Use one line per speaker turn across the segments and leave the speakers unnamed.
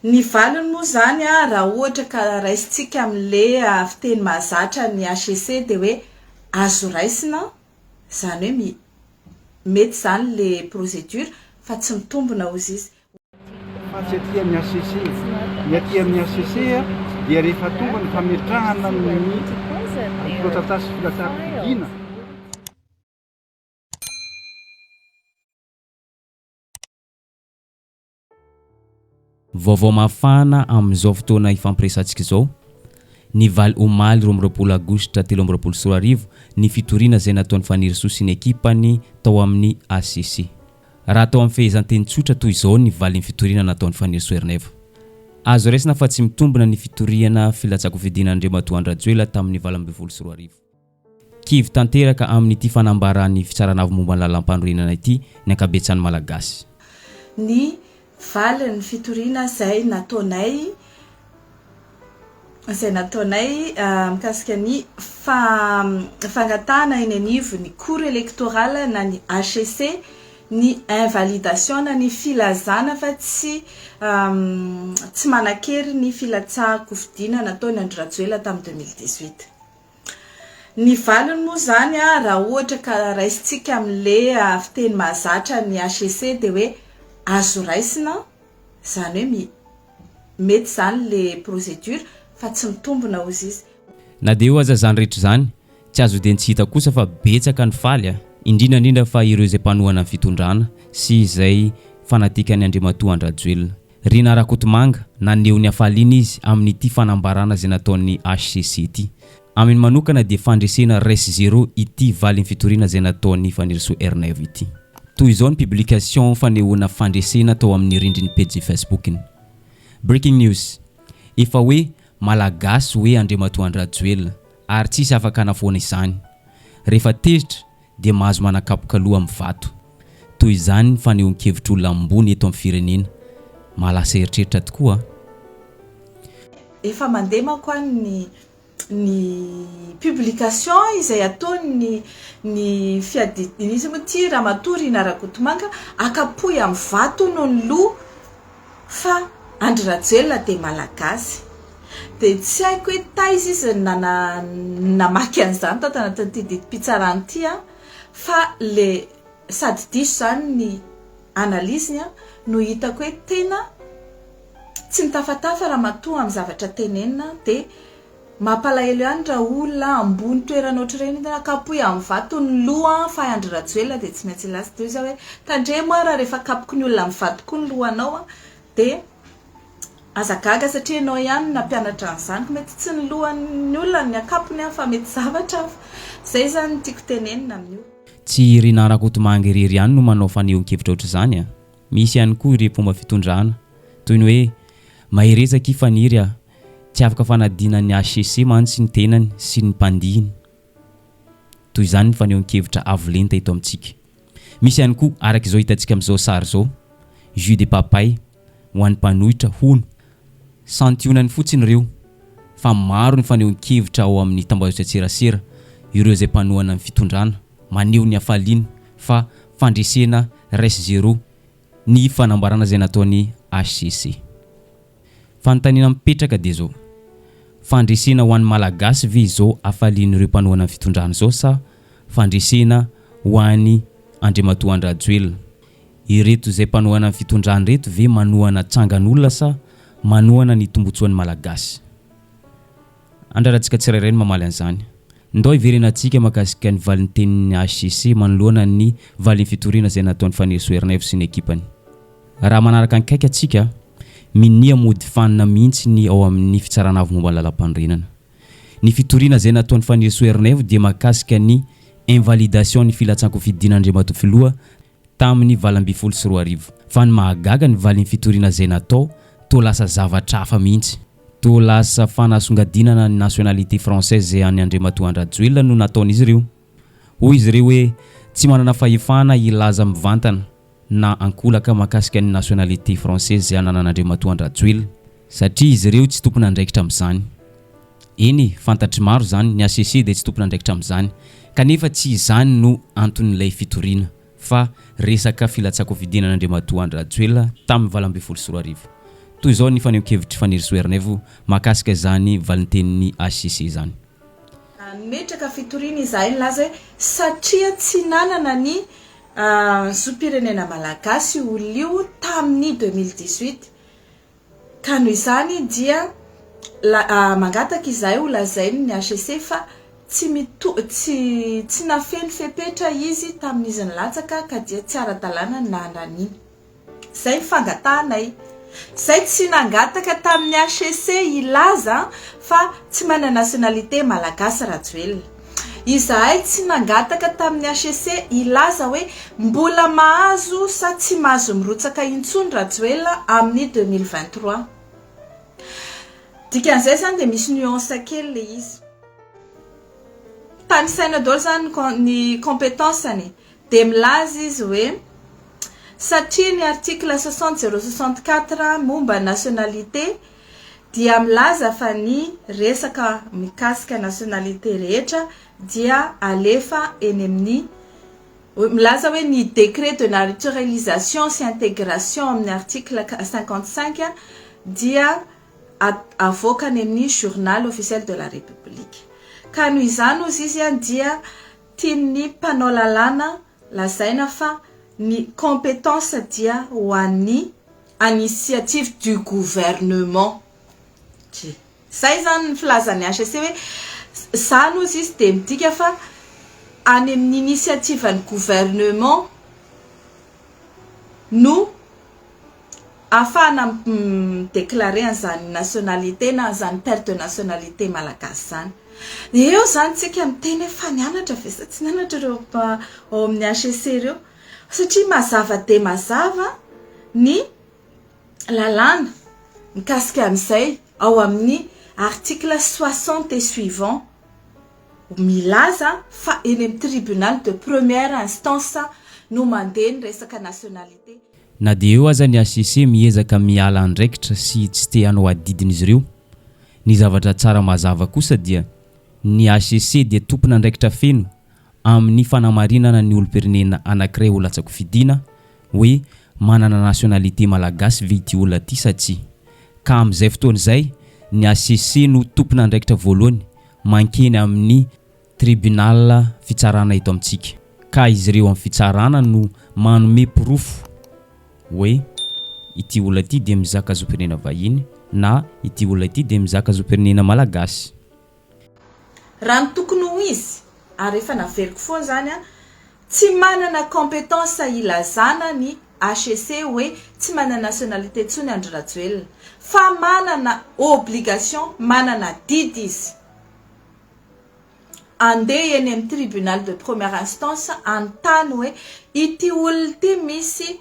Ny valiny moa zany raha ohatra ka raisitsika amin'le fiteny mahazatra ny HCC dia hoe azo raisina, zany hoe mety zany le procédure fa tsy mitombona ozy izy.
Fa tsy aty amin'ny HCC, ny aty amin'ny HCC dia rehefa tonga ny fametrahana ny filotatasy filatsam-pidiana.
Vaovao mafana amin'izao fotoana ifampiresantsika izao, ny valy omaly 12 Aogositra 2024 ny fitoriana izay nataon'ny Fanirosoa sy ny ekipany tao amin'ny HCC. Raha tao amin'ny fehezanteny tsotra toy izao ny valin'ny fitoriana nataon'ny Fanirosoa Erneva. Azo raisina fa tsy mitombona ny fitoriana filatsam-pidiana Andriamatoa Andrajoela tamin'ny 2024. Kivy tanteraka amin'ity fanambaran'ny fitsaranavy momba ny lalam-panorenana ity ny ankabetsany malagasy.
Ny valin'ny fitoriana izay nataonay mikasika ny fangatahana eny anivo ny cour électorale na ny HCC, ny invalidation na ny filazana fa tsy manakery ny filatsahako fidiana nataony Andry Rajoelina tamin'ny 2018. Ny valiny moa zany raha ohatra ka raisitsika amin'le fiteny mahazatra ny HCC dia hoe azo raisina, zany hoe mety zany le procédure fa tsy mitombona ozy izy.
Na dia eo aza zany rehetra zany tsy azo dia tsy hita kosa fa betsaka ny faly indrindra fa ireo izay mpanohana ny fitondrana sy izay fanatikany Andriamatoa Andrajoelina. Rina Rakotomanga naneho ny hafaliana izy amin'ity fanambarana izay nataon'ny HCC ity. Amin'ny manokana dia fandresena res 0 ity valin'ny fitoriana izay nataon'ny Fanirosoa Erneva ity. Toy izao ny publication fanehoana fandresena tao amin'ny rindriny page Facebook-ny. Breaking news. Efa hoe malagasy hoe Andriamatoa Andrajoelina ary tsisy afaka hanafoana izany. Rehefa tezitra dia mahazo manakapoka loha amin'ny vato. Toy izany ny fanehoan-kevitr'olona ambony eto amin'ny firenena. Malasa eritreritra tokoa.
Efa mandeha manko ny publication izay ataony ny fiadidin'izy moa ty Ramatoa Rina Rakotomanga akapoy amin'ny vato no ny loha fa Andry Rajoelina dia malagasy. Dia tsy haiko hoe taiza izy namaky an'izany tao tanatin'ity didim-pitsarana ity fa le sady diso zany ny analiziny no hitako hoe tena tsy mitafatafa Ramatoa amin'ny zavatra tenenina dia mampalahelo ihany raha olona ambony toerana ohatr'ireny akapoy amin'ny vato ny loha fa Andry Rajoelina dia tsy maintsy lasa toy izao hoe tandremo raha rehefa akapoky ny olona amin'ny vato koa ny lohanao dia azagaga satria ianao ihany nampianatra an'izany ka mety tsy ny lohan'ny olona ny akapony fa mety zavatra izay zany tiako tenenina amin'io.
Tsy Rina Rakotomanga irery ihany no manao fanehoan-kevitra ohatr' izany misy ihany koa ireo fomba fitondrana toy ny hoe maheresaka ifaniry tsy afaka fanadina ny HCC mantsy ny tenany sy ny mpandihiny. Toy izany ny fanehoan-kevitra avolenta eto amintsika. Misy ihany koa araka izao hitantsika amin'izao sary izao, jus de papay ho an'ny mpanohitra hono. Santionany fotsiny ireo fa maro ny fanehoan-kevitra ao amin'ny tambazotra tserasera ireo izay mpanohana ny fitondrana maneho ny hafaliana fa fandresena res 0 ny fanambarana izay nataon'ny HCC. Fanontaniana mipetraka dia zao, fandresena ho an'ny malagasy ve izao hafaliana ireo mpanohana ny fitondrana izao sa fandresena ho an'ny Andriamatoa Andrajoelina? Ireto izay mpanohana ny fitondrana reto ve manohana tsangan'olona sa manohana ny tombotsoan'ny malagasy? Andrarantsika tsirairay ny mamaly an'izany. Ndao iverenantsika makasika ny valin'ny tenin'ny HCC manoloana ny valin'ny fitoriana izay nataon'ny Fanirosoa Erneva sy ny ekipany. Raha manaraka ny kaiky atsika, minia mody fanina mihitsy ny ao amin'ny fitsaranavy momba ny lalam-panorenana. Ny fitoriana izay nataon'ny Fanirosoa Erneva dia makasika ny invalidation ny filatsan-kofidiana Andriamatoa filoha tamin'ny 2024. Fa ny mahagaga ny valin'ny fitoriana izay natao to lasa zavatra hafa mihitsy. To lasa fanasongadinana ny nationalité française izay any Andriamatoa Andrajoelina no nataon'izy ireo. Hoy izy ireo hoe tsy manana fahefana ilaza mivantana na ankolaka makasika ny nationalité française izay ananan'Andriamatoa Andrajoelina satria izy ireo tsy tompona andraikitra amin'izany. Eny fantatry maro zany ny HCC dia tsy tompona andraikitra amin'izany kanefa tsy izany no anton'ilay fitoriana fa resaka filatsako fidiana n'Andriamatoa Andrajoelina tamin'ny 2024. toy izao ny faneho-kevitry fanirisoerinay vo mahakasika zany valintenin'ny HCC zany.
Metraka fitoriana izahay nilaza hoe satria tsy nanana ny zoom-pirenena malagasy olio tamin'ny 2018 ka noho izany dia mangataka izahay ho lazainy ny HCC fa tsy nafeno fepetra izy tamin'izy nilatsaka ka dia tsy ara-dalàna nandrany. Zay fangatanay. Zay tsy nangataka tamin'ny HCC ilaza fa tsy mana nationalité malagasy Rajoelina. Izahay tsy nangataka tamin'ny HCC ilaza hoe mbola mahazo sa tsy mahazo mirotsaka intsony Rajoelina amin'ny 2023. Dikan'izay zany dia misy nuance kely le izy. Tany saina daholo zany ny compétenceny dia milaza izy hoe satria ny article 60064 momba nationalité dia milaza fa ny resaka mikasika nationalité rehetra dia alefa eny amin'ny milaza hoe ny décret de naturalisation sy intégration amin'ny article 55 dia avoaka any amin'ny journal officiel de la République. Ka noho izany ozy izy dia tian'ny mpanao lalàna lazaina fa ny compétence dia ho an'ny initiative du gouvernement. Zay zany ny filazan'ny HCC hoe zany ozy izy dia midika fa any amin'ny initiative an'ny gouvernement no afahana déclarer an'izany nationalité na an'izany perte de nationalité malagasy zany. Eo zany tsika miteny fa nianatra ve sa tsy nianatra ireo ao amin'ny HCC ireo satria mazava dia mazava ny lalàna mikasika amin'izay ao amin'ny article 60 et suivant milaza fa eny amin'ny tribunal de première instance no mandeha ny resaka nationalité.
Na dia eo aza ny HCC miezaka miala andraikitra sy tsy te hanao adidin'izy ireo. Ny zavatra tsara mazava kosa dia ny HCC dia tompona andraikitra feno amin'ny fanamarinana ny olo-pirenena anankiray ho latsako fidiana hoe manana nationalité malagasy ve ity olona ty sa tsy. Ka amin'izay fotoana izay ny HCC no tompona andraikitra voalohany mankeny amin'ny tribunal fitsarana eto amintsika. Ka izy ireo amin'ny fitsarana no manome porofo hoe ity olona ity dia mizaka zoam-pirenena vahiny na ity olona ity dia mizaka zoam-pirenena malagasy.
Raha ny tokony ho izy ary efa naveriko foana zany tsy manana compétence ilazana ny HCC hoe tsy manana nationalité tsony Andry Rajoelina fa manana obligation manana didy izy andeha eny amin'ny tribunal de première instance antany hoe ity olona ity misy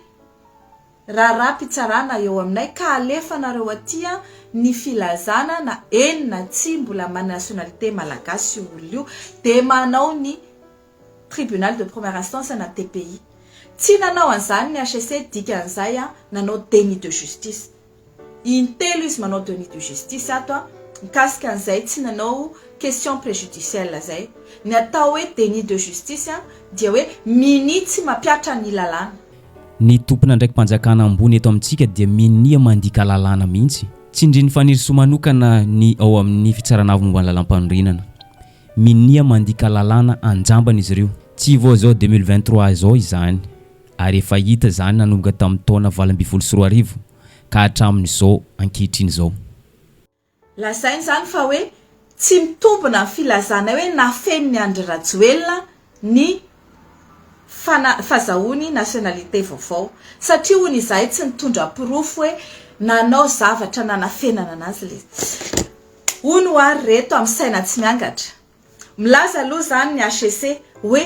raha pitsarana eo aminay ka alefanareo aty ny filazana na eny na tsy mbola manana nationalité malagasy olo io dia manao ny tribunal de première instance na TPI. Tsy nanao an'izany ny HCC dikan'izay nanao déni de justice. Intelo izy manao déni de justice ato mikasika an'izay tsy nanao question préjudicielle zay. Ny atao hoe déni de justice dia hoe minitsy mapiatra ny lalàna.
Ny tompona ndraiky mpanjakana ambony eto amintsika dia minia mandika lalàna mihitsy. Tsy indriny faniriso manokana ny ao amin'ny fitsarana avy momba ny lalam-panorenana. Minia mandika lalàna anjambana izy ireo. Tsy vao zao 2023 zao izany. Ary efa hita zany nanomboka tamin'ny taona 2024 ka hatramin'izao ankehitriny zao.
Lazainy zany fa hoe tsy mitombona filazana hoe nafeny ny Andry Rajoelina ny fazahoany nationalité vaovao satria hoy izahay tsy nitondra porofo hoe nanao zavatra nanafenana anazy le hoy no ary reto amin'ny saina tsy miangatra. Milaza aloha zany ny HCC hoe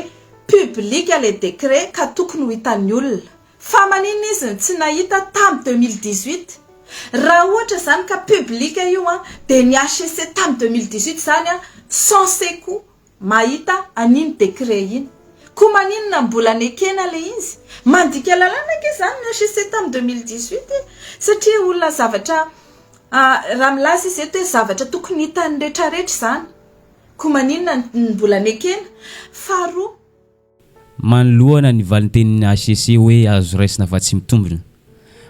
publique le décret ka tokony ho hitan'ny olona fa maninona izy tsy nahita tamin'ny 2018. Raha ohatra zany ka publique io dia ny HCC tamin'ny 2018 zany censé ko mahita an'iny décret iny. Ko maninona mbola nekena le izy mandika lalàna ke zany ny HCC tamin'ny 2018 satria olona zavatra raha milaza izy eto hoe zavatra tokony hitan'ny rehetrarehetra zany. Ko maninona mbola nekena faharoa
manoloana ny valintenin'ny HCC hoe azo raisina fa tsy mitombina.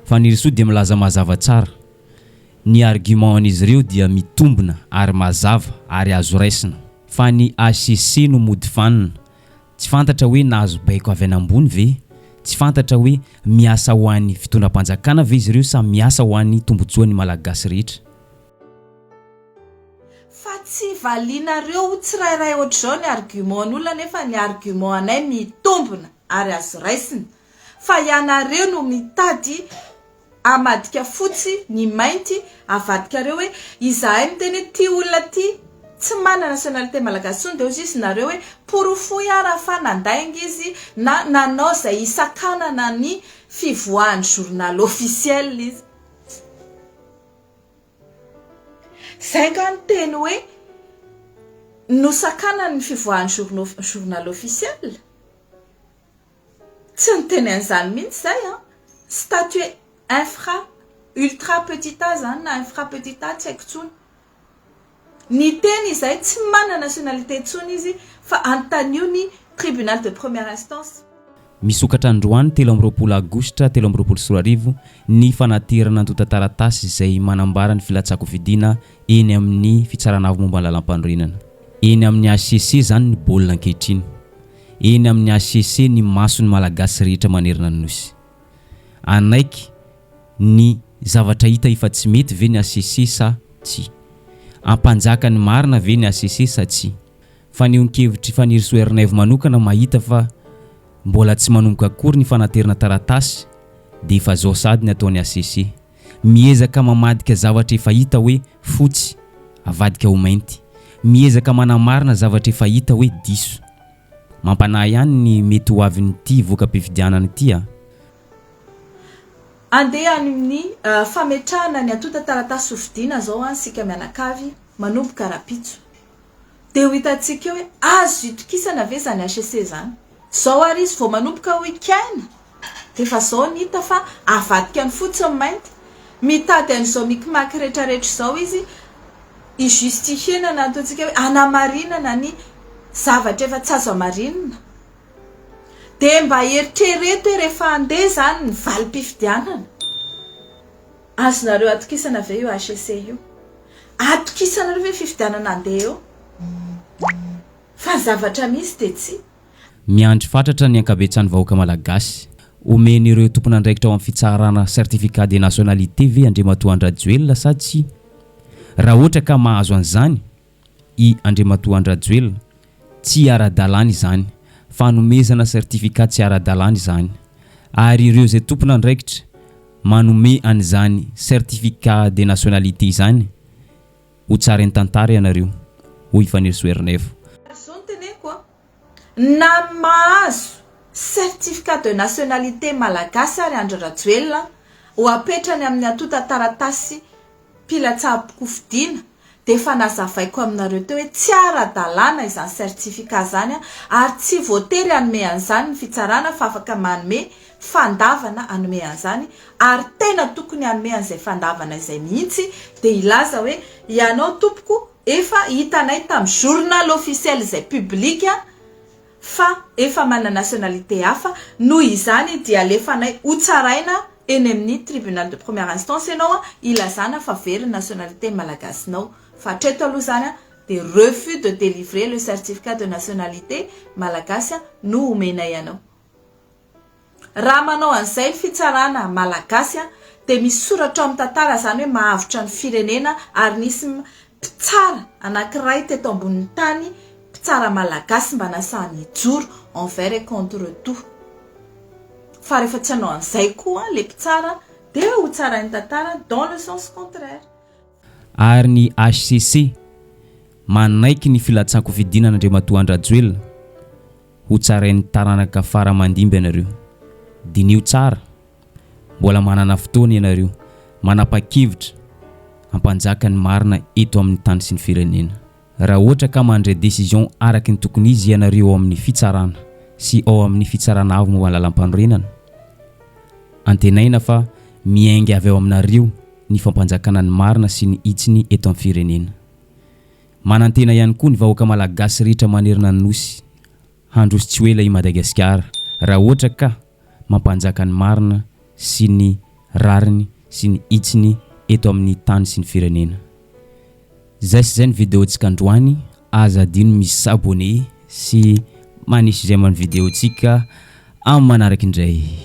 Fa ny riso dia milaza mazava tsara ny argumentan'izy ireo dia mitombona ary mazava ary azo raisina fa ny HCC no mody fanina. Tsy fantatra hoe nahazo baiko avy any ambony ve? Tsy fantatra hoe miasa ho an'ny fitondram-panjakana ve izy ireo sa miasa ho an'ny tombotsoan'ny malagasy rehetra?
Fa tsy valinareo tsirairay ohatr'izao ny argumentan'olona nefa ny argument anay mitombona ary azo raisina. Fa ianareo no mitady amadika fotsy ny mainty avadikareo hoe izahay miteny ty olona ty tsy mana nationalité malagasy dia ozy nareo hoe porofoy ara fa nandainga izy na nanao izay isankanana ny fivoahan'ny journal officiel izy. Zay nga ny teny hoe nosakanany ny fivoahan'ny journal officiel. Tsy ny teny an'izany mihitsy zay statut infra ultra petit a zany na infra petit a tsy haiko tsony. Ny teny izay tsy mana nationalité tsony izy fa antanio ny tribunal de première instance.
Misokatra androany 13 Aogositra 2024 ny fanaterana antota taratasy izay manambara ny filatsako vidina eny amin'ny fitsarana avy momba ny lalam-panorenana. Eny amin'ny HCC zany ny baolina ankehitriny. Eny amin'ny HCC ny masony malagasy rehetra manerana ny nosy. Anaiky ny zavatra hita efa tsy mety ve ny HCC sa tsy? Ampanjaka ny marina ve ny HCC sa tsy? Fa ny onkevitry fanirisoerinaivo manokana mahita fa mbola tsy manomboka akory ny fanaterana taratasy dia efa zao sady ny ataony HCC. Miezaka mamadika zavatra efa hita hoe fotsy avadika ho mainty. Miezaka manamarina zavatra efa hita hoe diso. Mampanahy ihany ny mety ho avin'ity voka-pifidianana ity
andeha amin'ny fametrahana ny antota taratasy hofidiana zao sika mianakavy manomboka rapitso. Dia ho hitantsika hoe azo itokisana ve zany HCC zany? Zao ary izy vao manomboka week-end dia efa zao ny hita fa avadika ny fotsy ny mainty. Mitady an'izao mikimaky rehetrarehetra izao izy ijustifiena na ataontsika hoe anamarinana ny zavatra efa tsy azo amarinina. Dia mba eritrereto hoe rehefa andeha zany ny valim-pifidianana. Azonareo atokisana ve io HCC io? Atokisana ve fifidianana andeha eo? Fa zavatra misy dia tsy.
Miandry fatratra ny ankabetsany vahoaka malagasy. Omeny ireo tompona andraikitra ao amin'ny fitsarana certificat de nationalité ve Andriamatoa Andrajoelina sa tsy? Raha ohatra ka mahazo an'izany i Andriamatoa Andrajoelina, tsy ara-dalàna izany. Fanomezana certificat tsy ara-dalàna izany. Ary ireo izay tompona andraikitra manome an'izany certificat de nationalité izany ho tsara ny tantara ianareo hoy fanirisoerinaivo.
Na mahazo certificat de nationalité malagasy ary Andrajoelina ho apetrany amin'ny antota taratasy pilatsahako fidiana dia efa nazavaiko aminareo teo hoe tsy ara-dalàna izany certificat zany ary tsy voatery hanome an'izany ny fitsarana fa afaka manome fandavana hanome an'izany ary tena tokony hanome an'izay fandavana izay mihitsy dia ilaza hoe ianao tompoko efa hitanay tamin'ny journal officiel izay publika fa efa mana nationalité hafa noho izany dia alefanay ho tsaraina eny amin'ny tribunal de première instance ianao ilazana fa very nationalité malagasinao. Fa hatreto aloha zany dia refus de délivrer le certificat de nationalité malagasy no omenay ianao. Raha manao an'izay fitsarana malagasy dia misy soratra amin'ny tantara zany hoe mahavitra ny firenena ary nisy mpitsara anankiray teto ambonin'ny tany mpitsara malagasy mba nasahany joro envers et contre tout. Fa rehefa tsy hanao an'izay koa le mpitsara dia ho tsarainy tantara dans le sens contraire.
Ary ny HCC manaiky ny filatsako fidinana Andriamatoa Andrajoelina ho tsarainy taranaka fara mandimby ianareo. Dinio tsara, mbola manana fotoana ianareo, manapa-kevitra hampanjaka ny marina eto amin'ny tany sy ny firenena. Raha ohatra ka mandray décision araky ny tokony izy ianareo ao amin'ny fitsarana sy ao amin'ny fitsarana avy momba ny lalam-panorenana, antenaina fa miainga avy ao aminareo ny fampanjakana ny marina sy ny itsiny eto amin'ny firenena. Manantena ihany koa ny vahoaka malagasy rehetra manerana ny nosy handroso tsy ela i Madagasikara raha ohatra ka mampanjaka ny marina sy ny rariny sy ny itsiny eto amin'ny tany sy ny firenena. Zay sy zay ny videontsika androany, aza adino misy s'abonné sy manisy j'aime ny videontsika amin'ny manaraka indray.